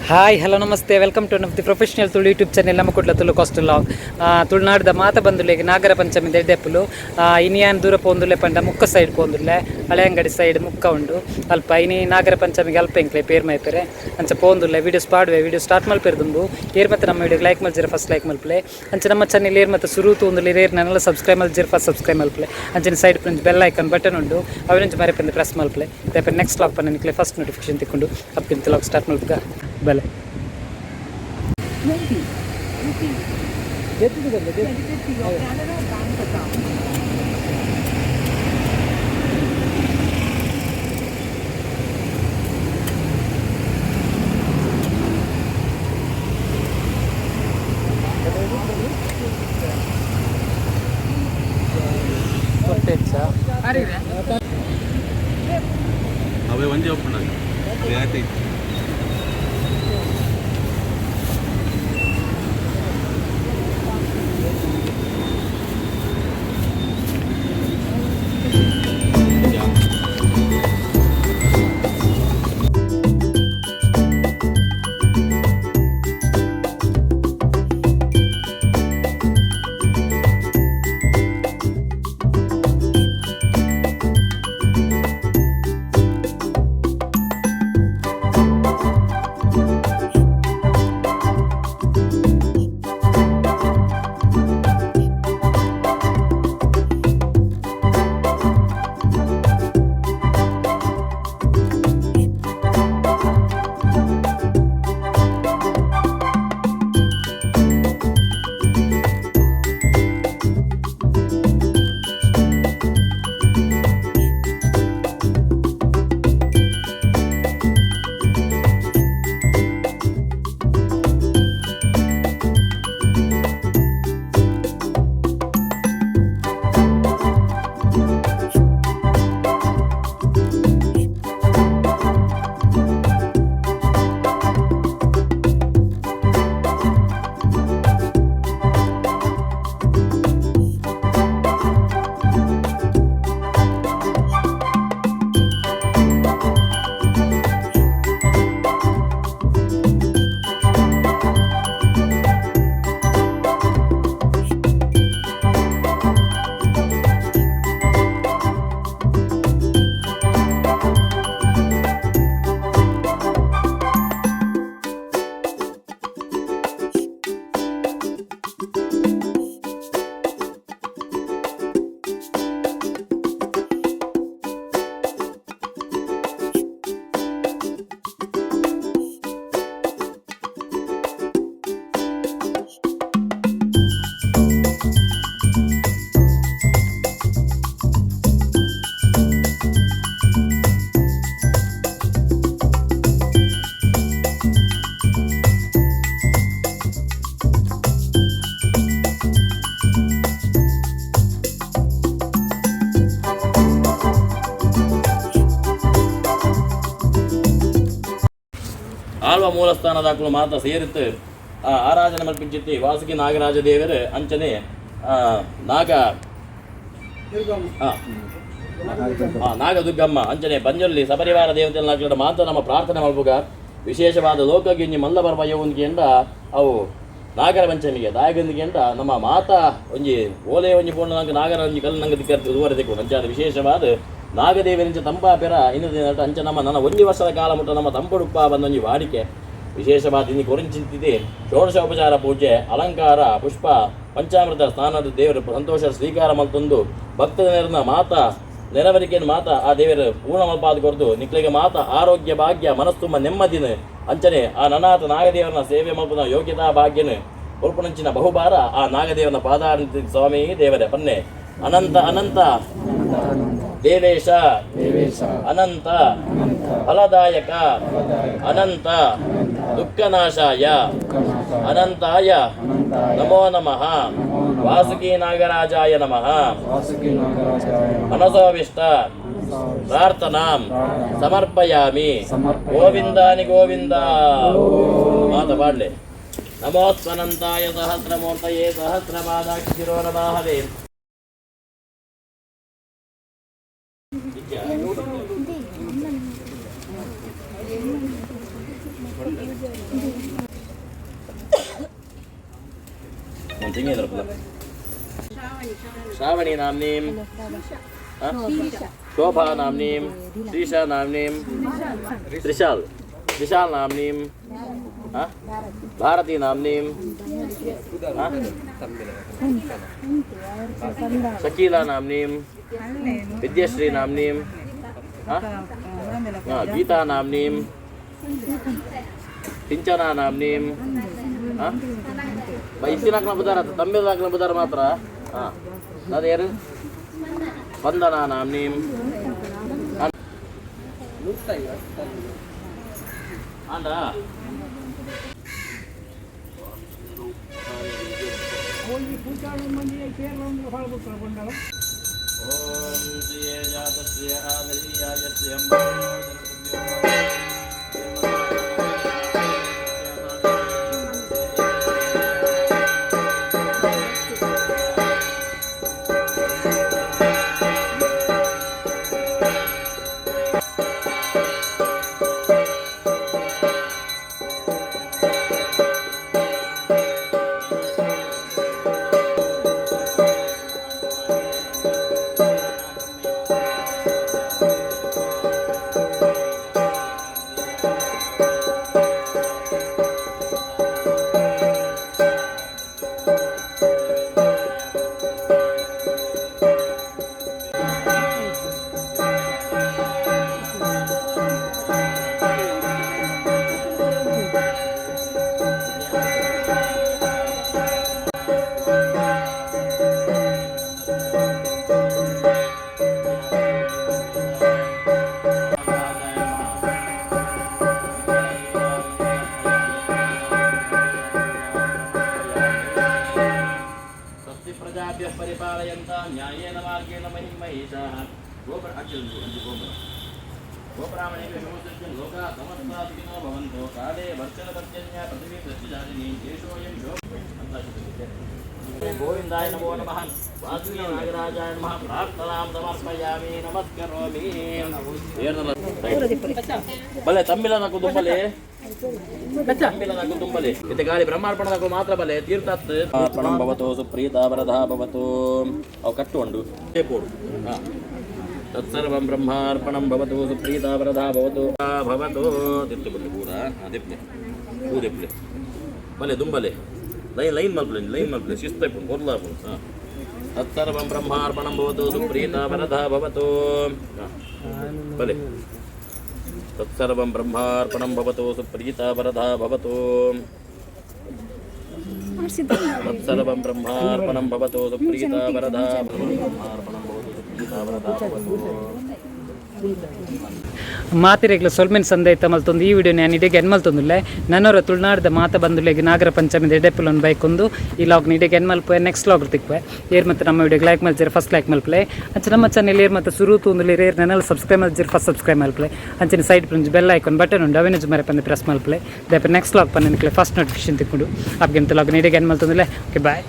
Hi hello namaste welcome to one of the professional Tulu YouTube channel ನಮ್ಮ Kutla Tulu cost log ತುಳುನಾಡ್ದ ಮಾತ ಬಂದುಲೆಗೆ ನಾಗರ ಪಂಚಮಿ ದೆಡ್ಡೆಪ್ಪುಲು ಇನಿಯಾನ್ ದೂರ ಪೋಂದುಲೆ ಪಂಡ ಮುಕ್ಕ ಸೈಡ್ ಪೋಂದುಲ್ಲೆ ಹಳೆ ಅಂಗಡಿ ಸೈಡ್ ಮುಕ್ಕ ಉಂಡು ಅಲ್ಪ ಇನಿ ನಾಗರ ಪಂಚಮಿಗೆ ಅಲ್ಪ ಎಂಕ್ಲೆ ಪೇರ್ ಮೈಪೆರೆ ಅಂಚ ಪೋಂದುಲ್ಲೆ ವೀಡಿಯೋಸ್ ಪಾಡುವೆ ವೀಡಿಯೋ ಸ್ಟಾರ್ಟ್ ಮಲ್ಪೆರ್ದುಂಡು ಏರ್ ಮತ್ತೆ ನಮ್ಮ ವೀಡಿಯೋಗೆ ಲೈಕ್ ಮಲ್ಜಿರ ಫಸ್ಟ್ ಲೈಕ್ ಮಲ್ಪಲೆ ಅಂಚ ನಮ್ಮ ಚಾನೆಲ್ ಏರ್ ಮತ್ತೆ ಸುರು ತೂಂದುಲೆ ಏರ್ ನನ್ನೆಲ್ಲ ಸಬ್ಸ್ಕ್ರೈಬ್ ಮಲ್ಜಿರ ಫಸ್ಟ್ ಸಬ್ಸ್ಕ್ರೈಬ್ ಮಲ್ಪಲೆ ಅಂಚಿನ side friends bell icon button ಉಂಡು ಅವನಂಚ ಮರೆ ಪಂದು ಪ್ರೆಸ್ ಮಲ್ಪಲೆ ದೇಪ ನೆಕ್ಸ್ಟ್ ಲಾಗ್ ಪನ್ನ ನಿಕ್ಲೆ ಫಸ್ಟ್ ನೋಟಿಫಿಕೇಶನ್ ತಿಕ್ಕೊಂಡು ಅಪ್ಪಿಂತ ಲಾಗ್ ಸ್ಟಾರ್ಟ್ ಮಲ್ಪಗ ಬೆಲೆ ಅವೇ ಒಂದೇ ಒಪ್ಪಣ ಆಳ್ವ ಮೂಲಸ್ಥಾನದಾಕಲು ಮಾತ್ರ ಸೇರಿತ್ತು ಆರಾಧನೆ ಮಲ್ಪಿಂಚಿತ್ತಿ ವಾಸುಕಿ ನಾಗರಾಜ ದೇವರು ಅಂಚನೆ ನಾಗದುರ್ಗಮ್ಮ ಅಂಚನೆ ಬಂಜೊಲ್ಲಿ ಸಪರಿವಾರ ದೇವತೆಲ್ಲ ಮಾತ್ರ ನಮ್ಮ ಪ್ರಾರ್ಥನೆ ಮಲ್ಪುಗ ವಿಶೇಷವಾದ ಲೋಕಗಿಂಜಿ ಮಲ್ಲ ಬರ್ಬಯ್ಯ ಒಂದಿಗೆಂಡ ಅವು ನಾಗರ ಪಂಚಮಿಗೆ ದಾಯಗಂದಿಗೆ ಅಂತ ನಮ್ಮ ಮಾತಾ ಒಂಜಿ ಓಲೆ ಒಂಜಿ ಪೋಣ ನಂಗೆ ನಾಗರ ಒಂಜಿ ಕಲ್ಲು ನಂಗೆ ದಿಕ್ಕ ದೂರ ತೆಕ್ಕೊಂಡು ಅಂಚಾದ ವಿಶೇಷವಾದ ನಾಗದೇವರಿಂಚ ತಂಪ ಪೆರ ಇನ್ನದ ಅಂಚ ನನ್ನ ಒಂಜಿ ವರ್ಷದ ಕಾಲ ಮುಟ್ಟ ನಮ್ಮ ತಂಪುಡುಪ್ಪ ಬಂದೊಂಜಿ ವಾಡಿಕೆ ವಿಶೇಷವಾದ ಇನ್ನು ಕೊರಿಂಚಿಂತಿದೆ ಷೋಡಶೋಪಚಾರ ಪೂಜೆ ಅಲಂಕಾರ ಪುಷ್ಪ ಪಂಚಾಮೃತ ಸ್ನಾನದ ದೇವರು ಸಂತೋಷ ಸ್ವೀಕಾರ ಮಲ್ತೊಂದು ಭಕ್ತರ ನೆರನ ಮಾತಾ ನೆರವರಿಕೆಯನ್ನು ಮಾತಾ ಆ ದೇವರು ಪೂರ್ಣ ಮಲ್ಪಾದ ಕೊರದು ನಿಕ್ಲಿಗೆ ಮಾತಾ ಆರೋಗ್ಯ ಭಾಗ್ಯ ಮನಸ್ತುಂಬ ನೆಮ್ಮದಿನ ಅಂಚನೆ ಆ ನನಾಥ ನಾಗದೇವರನ ಸೇವೆ ಮಲ್ಪದ ಯೋಗ್ಯತಾ ಭಾಗ್ಯನ ಕೊಲ್ಪನಂಚಿನ ಬಹುಭಾರ ಆ ನಾಗದೇವನ ಪಾದಾರ ಸ್ವಾಮಿ ದೇವರೇ ಪನ್ನೆ ಅನಂತ ಅನಂತ ದೇವೇಶ ಅನಂತ ಫಲದಾಯಕ ಅನಂತ ದುಃಖನಾಶಾಯ ಅನಂತಾಯ ನಮೋ ನಮಃ ವಾಸುಕಿ ನಾಗರಾಜಾಯ ನಮಃ ಮನಸೋವಿಷ್ಟ ಪ್ರಾರ್ಥನಾಂ ಸಮರ್ಪಯಾಮಿ ಗೋವಿಂದಾನಿ ಗೋವಿಂದ ಮಾತ ಪಾಡ್ಲೆ ನಮೋತ್ಪನಂತಾಯ ಸಹಸ್ರಮೂರ್ತಯೇ ಸಹಸ್ರಪಾದಾಕ್ಷಿರೋರದಾಹವೇ श्रावणी नाम्नीं शोभा नाम्नीं श्रीशा नाम्नीं त्रिशाल नाम्नीं भारती नाम्नीं शकीला नाम्नीं विद्याश्री नाम्नीं गीता नाम्नीं सिंचना नाम्नीं इस्तिनाकನ ಬುಧಾರ ತಮಿಳ್ನಾಕನ ಬುಧಾರ ಮಾತ್ರ ಅದು ಯಾರು ವಂದನಾ ನಾಮ್ನೀಂ ಆಂಡ ಓಂ ಶ್ರೀಯ ಜಾತ ಶ್ರೀಯ ಆದರಿಯಾಯ ಶ್ರೀಯಂ परिपालयन्ता न्यायेन मार्गेण महिमहेशाः गोब्राह्मणेभ्यः नमोस्तुभ्यं लोकाः समस्ताः सुखिनो भवन्तु काले वर्षणपर्जन्या पृथिवी सृष्टिजालिनी देशोऽयं गोविन्दाय नमो नमः वासुकी नागराजाय नमः प्रार्थनां समर्पयामि नमस्करोमि भले तमिळनाकु दुंबले ತುಂಬಲೆ ಇತ್ತೆ ಗಾಳಿ ಬ್ರಹ್ಮಾರ್ಪಣದಕ್ಕೂ ಮಾತ್ರ ಬಲೆ ತೀರ್ಥತ್ ಅರ್ಪಣಂ ಭವತು ಸುಪ್ರೀತಾ ವರದಾ ಭವತು ಅವು ಕಟ್ಟುಕೊಂಡು ಪೋಡು ತತ್ಸರ್ವಂ ಬ್ರಹ್ಮಾರ್ಪಣಂ ಭವತು ಸುಪ್ರೀತಾ ವರದಾ ಭವತು ಭವತು ತಿರ್ತು ಬಲ್ಲಿ ಕೂಡ ದಿಪ್ಲೆ ಕೂದೆಪ್ಲೆ ಬಲೆ ದುಂಬಲೆ ಲೈನ್ ಮಲ್ಪಲೆ ಶಿಸ್ತು ಇಪ್ಪು ಕೊರ್ಲಾಪು ತತ್ಸರ್ವಂ ಬ್ರಹ್ಮಾರ್ಪಣಂ ಭವತು ಸುಪ್ರೀತಾ ವರದಾ ಭವತು ಬಲೆ तत्सर्वं ब्रह्मार्पणं भवतु सुप्रीता वरदा भवतु तत्सर्वं ब्रह्मार्पणं भवतु सुप्रीता वरदा ब्रह्मार्पणं भवतु सुप्रीता वरदा भवतु ಮಾತಿರೆಗ್ಲ ಸೊಲ್ಮೆನ್ ಸಂದೆ ಮಲ್ತೊಂದು ಈ ವಿಡಿಯೋ ನಾನು ಇಡೆಗೆ ಎನ್ಮಲ್ತೊಂದುಲ್ಲೆ ನನ್ನವರ ತುಳುನಾಡದ ಮಾತ ಬಂದುಲೆಗೆ ನಾಗರ ಪಂಚಮಿ ಎಡೆಪುಲನ್ನು ಬೈಕೊಂದು ಈ ಲಾಗ್ ಇಡೆಗೆ ಎನ್ಮಲ್ಪೆ ನೆಕ್ಸ್ಟ್ ಲಾಗ್ ತಿಕ್ವೆ ಏರ್ ಮತ್ತು ನಮ್ಮ ವಿಡಿಯೋಗೆ ಲೈಕ್ ಮಲ್ಜಿರ ಫಸ್ಟ್ ಲೈಕ್ ಮಲ್ಪಲೆ ಅಂಚೆ ನಮ್ಮ ಚಾನೆಲ್ ಏರ್ ಮತ್ತು ಸುರು ತೂಂದುಲಿ ಏರ್ ನನ್ನೆಲ್ಲ ಸಬ್ಸ್ಕ್ರೈಬ್ ಮಲ್ಜಿರ ಫಸ್ಟ್ ಸಬ್ಸ್ಕ್ರೈಬ್ ಮಲ್ಪಲೆ ಅಂಚಿನ side friends bell icon button ಉಂಡು ಅವೆನಜ್ ಮರೆ ಪಂದೆ ಪ್ರೆಸ್ ಮಲ್ಪಲೆ ದಯಪೆ ನೆಕ್ಸ್ಟ್ ಲಾಗ್ ಪನ್ನೆ ಫಸ್ಟ್ ನೋಟಿಫಿಕೇಶನ್ ತಿಕ್ಕೊಂಡು ಅಪ್ಗೆಂತ ಲಾಗ್ ಇಡೆಗೆ ಎನ್ಮಲ್ತೊಂದುಲ್ಲೆ ಓಕೆ ಬಾಯ್.